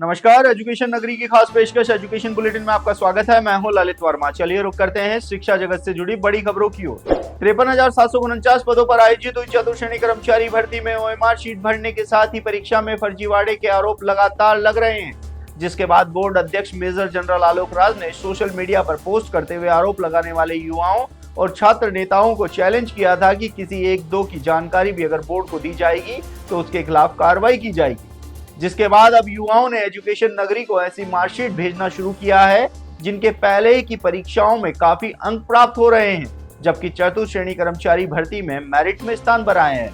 नमस्कार, एजुकेशन नगरी की खास पेशकश एजुकेशन बुलेटिन में आपका स्वागत है। मैं हूं ललित वर्मा। चलिए रुक करते हैं शिक्षा जगत से जुड़ी बड़ी खबरों की ओर। 53,749 पदों पर आयोजित हुई चतुर्श्रेणी कर्मचारी भर्ती में ओएमआर शीट भरने के साथ ही परीक्षा में फर्जीवाड़े के आरोप लगातार लग रहे हैं, जिसके बाद बोर्ड अध्यक्ष मेजर जनरल आलोक राज ने सोशल मीडिया पर पोस्ट करते हुए आरोप लगाने वाले युवाओं और छात्र नेताओं को चैलेंज किया था कि किसी एक दो की जानकारी भी अगर बोर्ड को दी जाएगी तो उसके खिलाफ कार्रवाई की जाएगी। जिसके बाद अब युवाओं ने एजुकेशन नगरी को ऐसी मार्कशीट भेजना शुरू किया है जिनके पहले ही की परीक्षाओं में काफी अंक प्राप्त हो रहे हैं, जबकि चतुर्थ श्रेणी कर्मचारी भर्ती में मेरिट में स्थान पर आए हैं।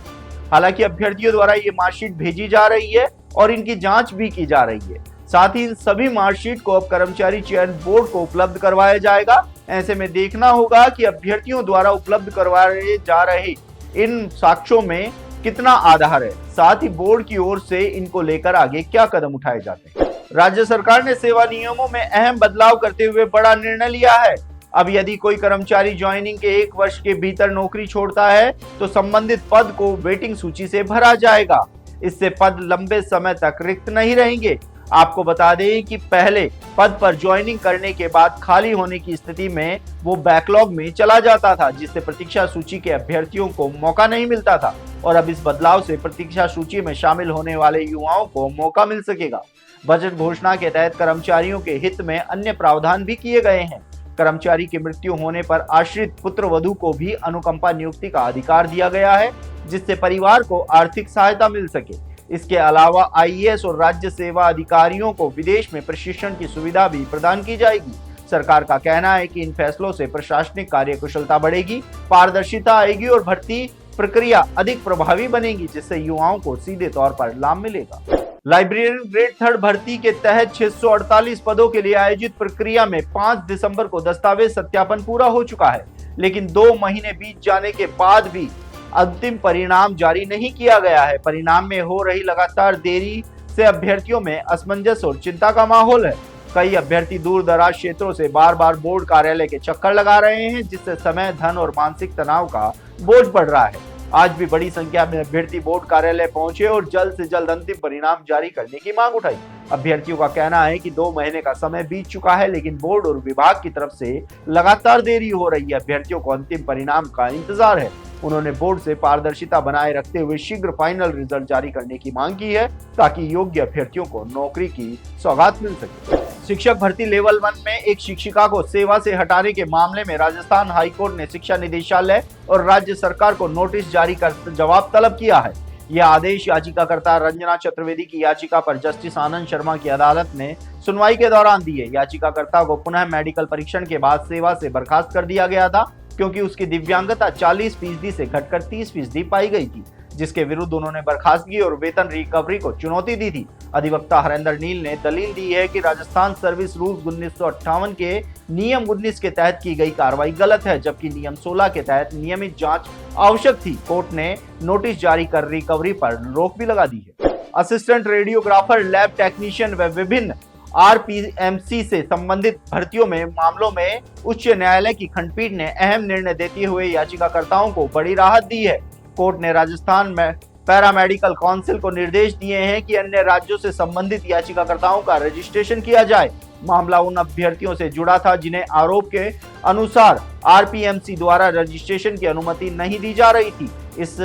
हालांकि अभ्यर्थियों द्वारा ये मार्कशीट भेजी जा रही है और इनकी जांच भी की जा रही है। साथ ही इन सभी मार्कशीट को अब कर्मचारी चयन बोर्ड को उपलब्ध करवाया जाएगा। ऐसे में देखना होगा कि अभ्यर्थियों द्वारा उपलब्ध करवाए जा रहे इन साक्ष्यों में कितना आधार है, साथ ही बोर्ड की ओर से इनको लेकर आगे क्या कदम उठाए जाते हैं। राज्य सरकार ने सेवा नियमों में अहम बदलाव करते हुए बड़ा निर्णय लिया है। अब यदि कोई कर्मचारी ज्वाइनिंग के 1 वर्ष के भीतर नौकरी छोड़ता है तो संबंधित पद को वेटिंग सूची से भरा जाएगा। इससे पद लंबे समय तक रिक्त नहीं रहेंगे। आपको बता दें कि पहले पद पर ज्वाइनिंग करने के बाद खाली होने की स्थिति में वो बैकलॉग में चला जाता था, जिससे प्रतीक्षा सूची के अभ्यर्थियों को मौका नहीं मिलता था। और अब इस बदलाव से प्रतीक्षा सूची में शामिल होने वाले युवाओं को मौका मिल सकेगा। बजट घोषणा के तहत कर्मचारियों के हित में अन्य प्रावधान भी किए गए हैं। कर्मचारी की मृत्यु होने पर आश्रित पुत्र वधू को भी अनुकंपा नियुक्ति का अधिकार दिया गया है, जिससे परिवार को आर्थिक सहायता मिल सके। इसके अलावा आईएएस और राज्य सेवा अधिकारियों को विदेश में प्रशिक्षण की सुविधा भी प्रदान की जाएगी। सरकार का कहना है कि इन फैसलों से प्रशासनिक कार्यकुशलता बढ़ेगी, पारदर्शिता आएगी और भर्ती प्रक्रिया अधिक प्रभावी बनेगी, जिससे युवाओं को सीधे तौर पर लाभ मिलेगा। लाइब्रेरियन ग्रेड 3 भर्ती के तहत 648 पदों के लिए आयोजित प्रक्रिया में 5 दिसंबर को दस्तावेज सत्यापन पूरा हो चुका है, लेकिन 2 महीने बीत जाने के बाद भी अंतिम परिणाम जारी नहीं किया गया है। परिणाम में हो रही लगातार देरी से अभ्यर्थियों में असमंजस और चिंता का माहौल है। कई अभ्यर्थी दूर दराज क्षेत्रों से बार बार बोर्ड कार्यालय के चक्कर लगा रहे हैं, जिससे समय, धन और मानसिक तनाव का बोझ बढ़ रहा है। आज भी बड़ी संख्या में अभ्यर्थी बोर्ड कार्यालय पहुंचे और जल्द से जल्द अंतिम परिणाम जारी करने की मांग उठाई। अभ्यर्थियों का कहना है कि 2 महीने का समय बीत चुका है, लेकिन बोर्ड और विभाग की तरफ से लगातार देरी हो रही है। अभ्यर्थियों को अंतिम परिणाम का इंतजार है। उन्होंने बोर्ड से पारदर्शिता बनाए रखते हुए शीघ्र फाइनल रिजल्ट जारी करने की मांग की है, ताकि योग्य अभ्यर्थियों को नौकरी की सौगात मिल सके। शिक्षक भर्ती लेवल 1 में एक शिक्षिका को सेवा से हटाने के मामले में राजस्थान हाईकोर्ट ने शिक्षा निदेशालय और राज्य सरकार को नोटिस जारी कर जवाब तलब किया है। यह आदेश याचिकाकर्ता रंजना चतुर्वेदी की याचिका पर जस्टिस आनंद शर्मा की अदालत ने सुनवाई के दौरान दी है। याचिकाकर्ता को पुनः मेडिकल परीक्षण के बाद सेवा से बर्खास्त कर दिया गया था, क्योंकि उसकी दिव्यांगता 40% से घटकर 30% पाई गई थी, जिसके विरुद्ध उन्होंने बर्खास्तगी और वेतन रिकवरी को चुनौती दी थी। अधिवक्ता हरेंद्र नील ने दलील दी है कि राजस्थान सर्विस रूल्स 1958 के नियम 19 के तहत की गई कार्रवाई गलत है, जबकि नियम 16 के तहत नियमित जांच आवश्यक थी। कोर्ट ने नोटिस जारी कर रिकवरी पर रोक भी लगा दी है। असिस्टेंट रेडियोग्राफर, लैब टेक्नीशियन व विभिन्न आरपीएमसी से संबंधित भर्तियों में मामलों में उच्च न्यायालय की खंडपीठ ने अहम निर्णय देते हुए याचिकाकर्ताओं को बड़ी राहत दी है। कोर्ट ने राजस्थान में पैरामेडिकल काउंसिल को निर्देश दिए हैं कि अन्य राज्यों से संबंधित याचिकाकर्ताओं का रजिस्ट्रेशन किया जाए। मामला उन अभ्यर्थियों से जुड़ा था जिन्हें आरोप के अनुसार आरपीएमसी द्वारा रजिस्ट्रेशन की अनुमति नहीं दी जा रही थी। इस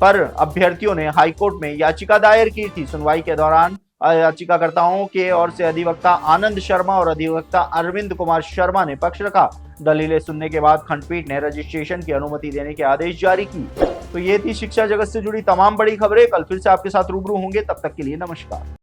पर अभ्यर्थियों ने हाईकोर्ट में याचिका दायर की थी। सुनवाई के दौरान याचिकाकर्ताओं के ओर से अधिवक्ता आनंद शर्मा और अधिवक्ता अरविंद कुमार शर्मा ने पक्ष रखा। दलीलें सुनने के बाद खंडपीठ ने रजिस्ट्रेशन की अनुमति देने के आदेश जारी की। तो ये थी शिक्षा जगत से जुड़ी तमाम बड़ी खबरें। कल फिर से आपके साथ रूबरू होंगे, तब तक के लिए नमस्कार।